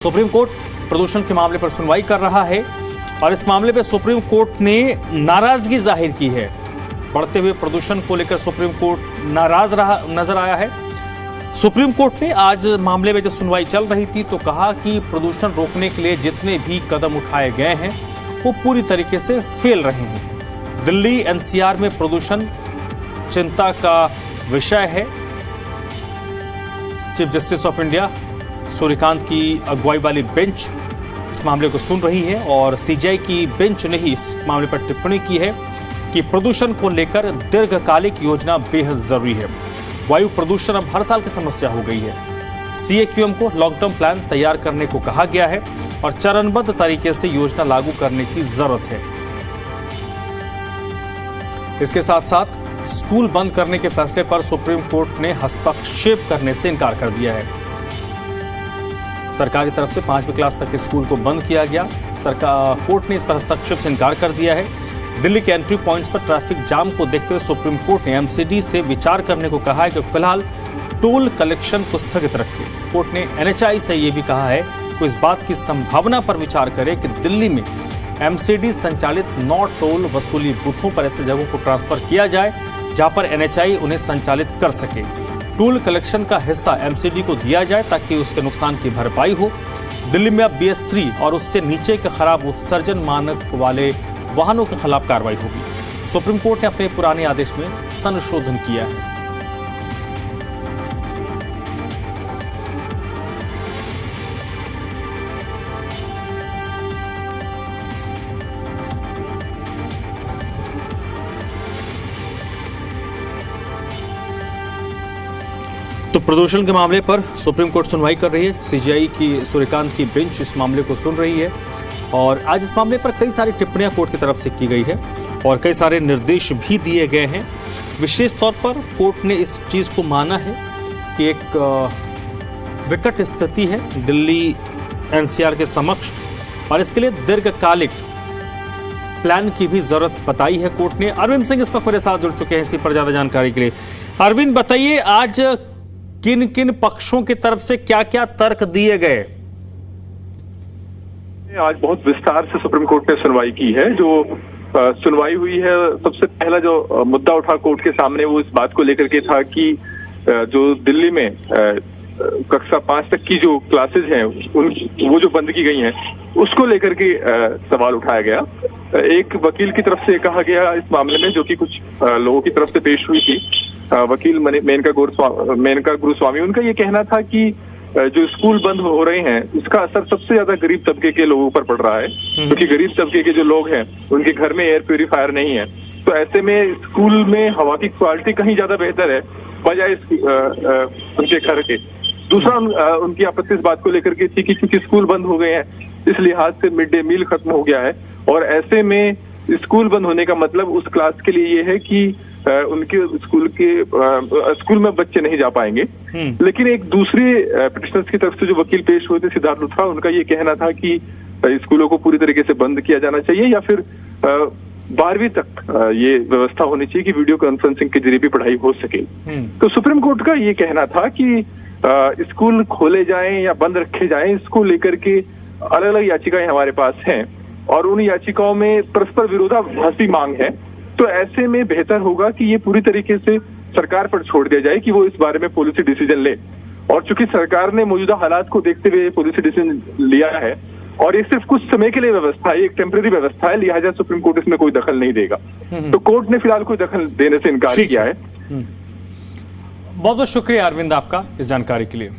Supreme court प्रदूषण के मामले पर सुनवाई कर रहा है और इस मामले में सुप्रीम कोर्ट ने नाराजगी जाहिर की है। बढ़ते हुए प्रदूषण को लेकर सुप्रीम कोर्ट नाराज रहा नजर आया है। सुप्रीम कोर्ट ने आज मामले में जब सुनवाई चल रही थी तो कहा कि प्रदूषण रोकने के लिए जितने भी कदम उठाए गए हैं वो पूरी तरीके से फेल रहे हैं। दिल्ली एनसीआर में प्रदूषण चिंता का विषय है। Chief justice of India Suryakant की अगुवाई वाली बेंच इस मामले को सुन रही है और सीजीआई की बेंच ने ही इस मामले पर टिप्पणी की है कि प्रदूषण को लेकर दीर्घकालिक योजना बेहद जरूरी है। वायु प्रदूषण अब हर साल की समस्या हो गई है। सीएक्यूएम को लॉन्ग टर्म प्लान तैयार करने को कहा गया है और चरणबद्ध तरीके से योजना लागू करने की जरूरत है। इसके साथ साथ स्कूल बंद करने के फैसले पर सुप्रीम कोर्ट ने हस्तक्षेप करने से इनकार कर दिया है। सरकार की तरफ से 5वीं क्लास तक के स्कूल को बंद किया गया। कोर्ट ने इस पर हस्तक्षेप से इनकार कर दिया है। दिल्ली के एंट्री पॉइंट्स पर ट्रैफिक जाम को देखते हुए सुप्रीम कोर्ट ने एमसीडी से विचार करने को कहा है कि फिलहाल टोल कलेक्शन को स्थगित रखे। कोर्ट ने एनएचआई से यह भी कहा है कि इस बात की संभावना पर विचार करे कि दिल्ली में एमसीडी संचालित 9 टोल वसूली बूथों पर ऐसे जगहों को ट्रांसफर किया जाए जहां पर एनएचआई उन्हें संचालित कर सके। टोल कलेक्शन का हिस्सा एमसीडी को दिया जाए ताकि उसके नुकसान की भरपाई हो। दिल्ली में अब BS3 और उससे नीचे के खराब उत्सर्जन मानक वाले वाहनों के खिलाफ कार्रवाई होगी। सुप्रीम कोर्ट ने अपने पुराने आदेश में संशोधन किया है। तो प्रदूषण के मामले पर सुप्रीम कोर्ट सुनवाई कर रही है। सीजीआई की सूर्यकांत की बेंच इस मामले को सुन रही है और आज इस मामले पर कई सारी टिप्पणियां कोर्ट की तरफ से की गई है और कई सारे निर्देश भी दिए गए हैं। विशेष तौर पर कोर्ट ने इस चीज़ को माना है कि एक विकट स्थिति है दिल्ली एनसीआर के समक्ष और इसके लिए दीर्घकालिक प्लान की भी जरूरत बताई है कोर्ट ने। अरविंद सिंह इस वक्त मेरे साथ जुड़ चुके हैं इसी पर ज्यादा जानकारी के लिए। अरविंद, बताइए आज किन किन पक्षों की तरफ से क्या क्या तर्क दिए गए? आज बहुत विस्तार से सुप्रीम कोर्ट ने सुनवाई की है। जो सुनवाई हुई है, सबसे पहला जो मुद्दा उठा कोर्ट के सामने वो इस बात को लेकर के था कि जो दिल्ली में कक्षा 5 तक की जो क्लासेज हैं वो जो बंद की गई हैं उसको लेकर के सवाल उठाया गया। एक वकील की तरफ से कहा गया इस मामले में, जो कि कुछ लोगों की तरफ से पेश हुई थी, वकील मेनका गुरुस्वामी, उनका ये कहना था कि जो स्कूल बंद हो रहे हैं इसका असर सबसे ज्यादा गरीब तबके के लोगों पर पड़ रहा है, क्योंकि गरीब तबके के जो लोग हैं उनके घर में एयर प्यूरिफायर नहीं है। तो ऐसे में स्कूल में हवा की क्वालिटी कहीं ज्यादा बेहतर है बजाय उनके घर के। दूसरा उनकी आपत्ति इस बात को लेकर के थी कि क्योंकि स्कूल बंद हो गए हैं इस लिहाज से मिड डे मील खत्म हो गया है और ऐसे में स्कूल बंद होने का मतलब उस क्लास के लिए ये है कि उनके स्कूल में बच्चे नहीं जा पाएंगे। लेकिन एक दूसरी पिटिशनर्स की तरफ से जो वकील पेश हुए थे, सिद्धार्थ लुथरा, उनका ये कहना था कि स्कूलों को पूरी तरीके से बंद किया जाना चाहिए या फिर 12वीं तक ये व्यवस्था होनी चाहिए कि वीडियो कॉन्फ्रेंसिंग के जरिए भी पढ़ाई हो सके। तो सुप्रीम कोर्ट का ये कहना था कि स्कूल खोले जाएं या बंद रखे जाएं, इसको लेकर के अलग अलग याचिकाएं हमारे पास हैं और उन याचिकाओं में परस्पर विरोधाभासी मांग है। तो ऐसे में बेहतर होगा कि ये पूरी तरीके से सरकार पर छोड़ दिया जाए कि वो इस बारे में पॉलिसी डिसीजन ले। और चूंकि सरकार ने मौजूदा हालात को देखते हुए पॉलिसी डिसीजन लिया है और ये सिर्फ कुछ समय के लिए व्यवस्था है, एक टेम्परेरी व्यवस्था है, लिहाजा सुप्रीम कोर्ट इसमें कोई दखल नहीं देगा। तो कोर्ट ने फिलहाल कोई दखल देने से इनकार किया है। बहुत बहुत शुक्रिया अरविंद आपका इस जानकारी के लिए।